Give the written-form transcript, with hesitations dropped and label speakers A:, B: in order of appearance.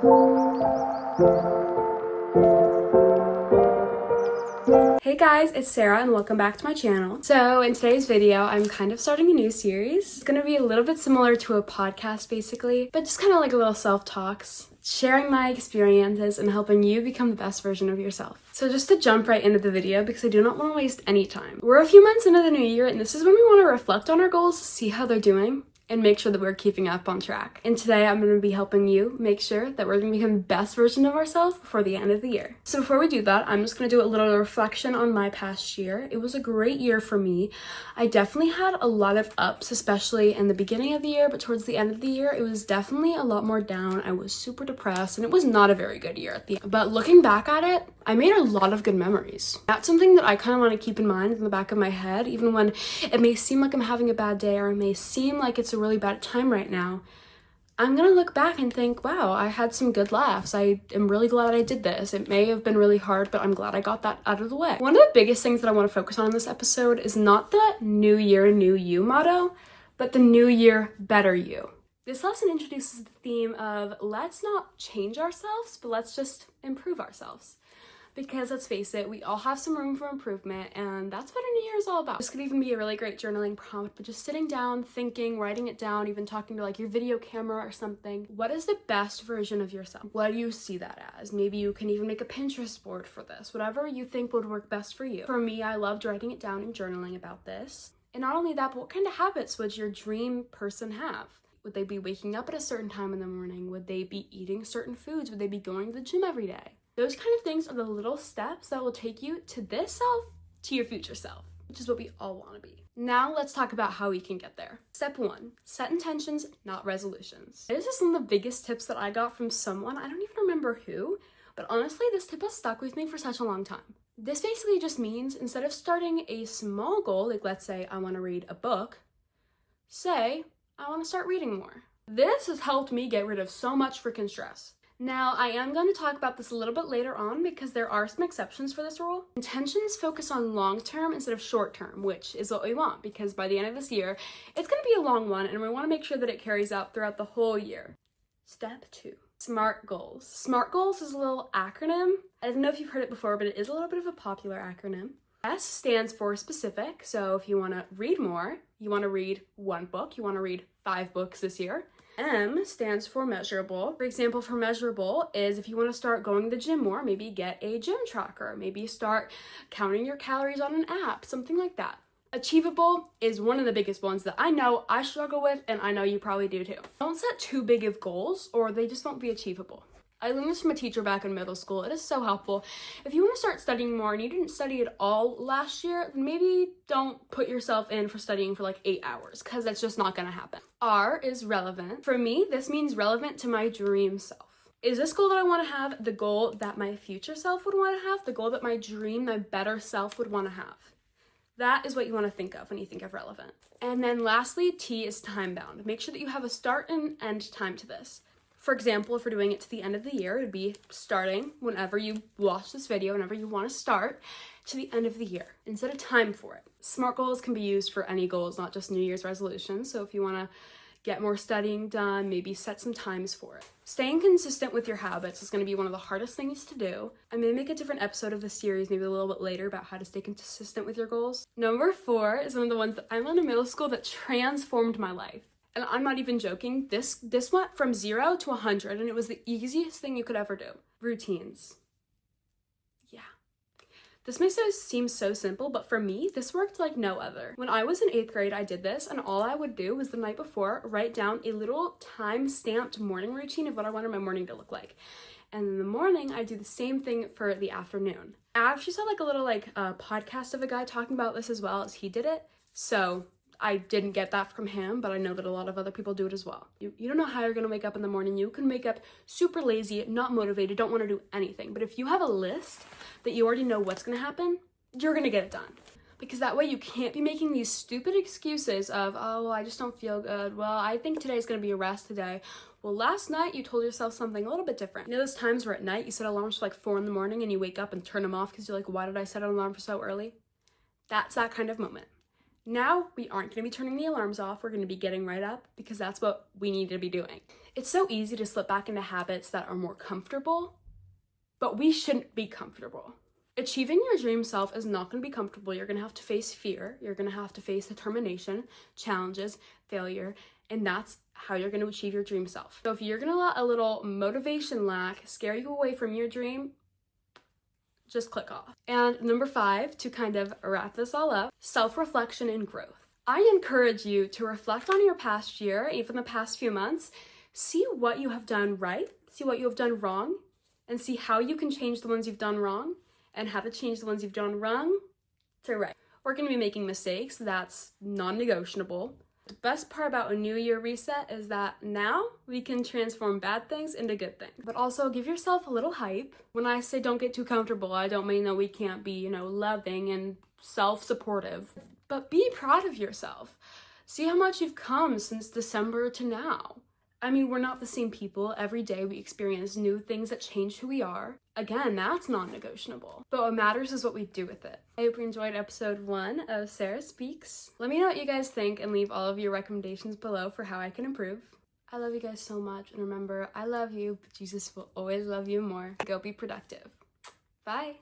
A: Hey guys, it's Sarah and welcome back to my channel. So in today's video, I'm kind of starting a new series. It's gonna be a little bit similar to a podcast basically, but just kind of like a little self-talks, sharing my experiences and helping you become the best version of yourself. So just to jump right into the video, because I do not want to waste any time. We're a few months into the new year and this is when we want to reflect on our goals, see how they're doing, and make sure that we're keeping up on track. And today I'm going to be helping you make sure that we're going to become the best version of ourselves before the end of the year. So before we do that, I'm just going to do a little reflection on my past year. It was a great year for me. I definitely had a lot of ups, especially in the beginning of the year, but towards the end of the year, it was definitely a lot more down. I was super depressed and it was not a very good year at the end. But looking back at it, I made a lot of good memories. That's something that I kind of want to keep in mind in the back of my head, even when it may seem like I'm having a bad day or it may seem like it's a really bad time right now. I'm gonna look back and think, wow, I had some good laughs. I am really glad I did this. It may have been really hard, but I'm glad I got that out of the way. One of the biggest things that I want to focus on in this episode is not the New Year, New You motto, but the New Year, Better You. This lesson introduces the theme of let's not change ourselves, but let's just improve ourselves. Because let's face it, we all have some room for improvement, and that's what a new year is all about. This could even be a really great journaling prompt, but just sitting down, thinking, writing it down, even talking to like your video camera or something. What is the best version of yourself? What do you see that as? Maybe you can even make a Pinterest board for this, whatever you think would work best for you. For me, I loved writing it down and journaling about this. And not only that, but what kind of habits would your dream person have? Would they be waking up at a certain time in the morning? Would they be eating certain foods? Would they be going to the gym every day? Those kind of things are the little steps that will take you to this self, to your future self, which is what we all want to be. Now let's talk about how we can get there. Step 1, set intentions, not resolutions. This is one of the biggest tips that I got from someone, I don't even remember who, but honestly, this tip has stuck with me for such a long time. This basically just means instead of starting a small goal, like let's say I want to read a book, say I want to start reading more. This has helped me get rid of so much freaking stress. Now, I am going to talk about this a little bit later on because there are some exceptions for this rule. Intentions focus on long-term instead of short-term, which is what we want because by the end of this year, it's going to be a long one and we want to make sure that it carries out throughout the whole year. Step 2, SMART goals. SMART goals is a little acronym. I don't know if you've heard it before, but it is a little bit of a popular acronym. S stands for specific, so if you want to read more, you want to read one book, you want to read 5 books this year. M stands for measurable. For example, for measurable is if you want to start going to the gym more, maybe get a gym tracker, maybe start counting your calories on an app, something like that. Achievable is one of the biggest ones that I know I struggle with and I know you probably do too. Don't set too big of goals or they just won't be achievable. I learned this from a teacher back in middle school. It is so helpful. If you want to start studying more and you didn't study at all last year, maybe don't put yourself in for studying for like 8 hours because that's just not going to happen. R is relevant. For me, this means relevant to my dream self. Is this goal that I want to have the goal that my future self would want to have? The goal that my dream, my better self would want to have? That is what you want to think of when you think of relevant. And then lastly, T is time bound. Make sure that you have a start and end time to this. For example, if we're doing it to the end of the year, it would be starting whenever you watch this video, whenever you want to start, to the end of the year, instead of time for it. SMART goals can be used for any goals, not just New Year's resolutions. So if you want to get more studying done, maybe set some times for it. Staying consistent with your habits is going to be one of the hardest things to do. I'm going to make a different episode of this series maybe a little bit later about how to stay consistent with your goals. Number 4 is one of the ones that I learned in middle school that transformed my life. And I'm not even joking, this went from 0 to 100 and it was the easiest thing you could ever do. Routines. Yeah. This may seem so simple, but for me, this worked like no other. When I was in 8th grade, I did this and all I would do was the night before, write down a little time-stamped morning routine of what I wanted my morning to look like. And in the morning, I do the same thing for the afternoon. I actually saw like a little podcast of a guy talking about this as well as he did it. So I didn't get that from him, but I know that a lot of other people do it as well. You don't know how you're going to wake up in the morning. You can wake up super lazy, not motivated, don't want to do anything. But if you have a list that you already know what's going to happen, you're going to get it done. Because that way you can't be making these stupid excuses of, oh, well, I just don't feel good. Well, I think today's going to be a rest today. Well, last night you told yourself something a little bit different. You know those times where at night you set alarms for like 4 in the morning and you wake up and turn them off because you're like, why did I set an alarm for so early? That's that kind of moment. Now we aren't going to be turning the alarms off. We're going to be getting right up because that's what we need to be doing. It's so easy to slip back into habits that are more comfortable, but we shouldn't be comfortable. Achieving your dream self is not going to be comfortable. You're going to have to face fear. You're going to have to face determination, challenges, failure, and that's how you're going to achieve your dream self. So if you're going to let a little motivation lack scare you away from your dream, just click off. And number 5, to kind of wrap this all up, self-reflection and growth. I encourage you to reflect on your past year, even the past few months, see what you have done right, see what you have done wrong, and see how you can change the ones you've done wrong, and how to change the ones you've done wrong to right. We're going to be making mistakes. That's non-negotiable. The best part about a new year reset is that now we can transform bad things into good things. But also give yourself a little hype. When I say don't get too comfortable, I don't mean that we can't be, loving and self-supportive. But be proud of yourself. See how much you've come since December to now. I mean, we're not the same people. Every day we experience new things that change who we are. Again, that's non-negotiable. But what matters is what we do with it. I hope you enjoyed episode 1 of Sarah Speaks. Let me know what you guys think and leave all of your recommendations below for how I can improve. I love you guys so much. And remember, I love you, but Jesus will always love you more. Go be productive. Bye.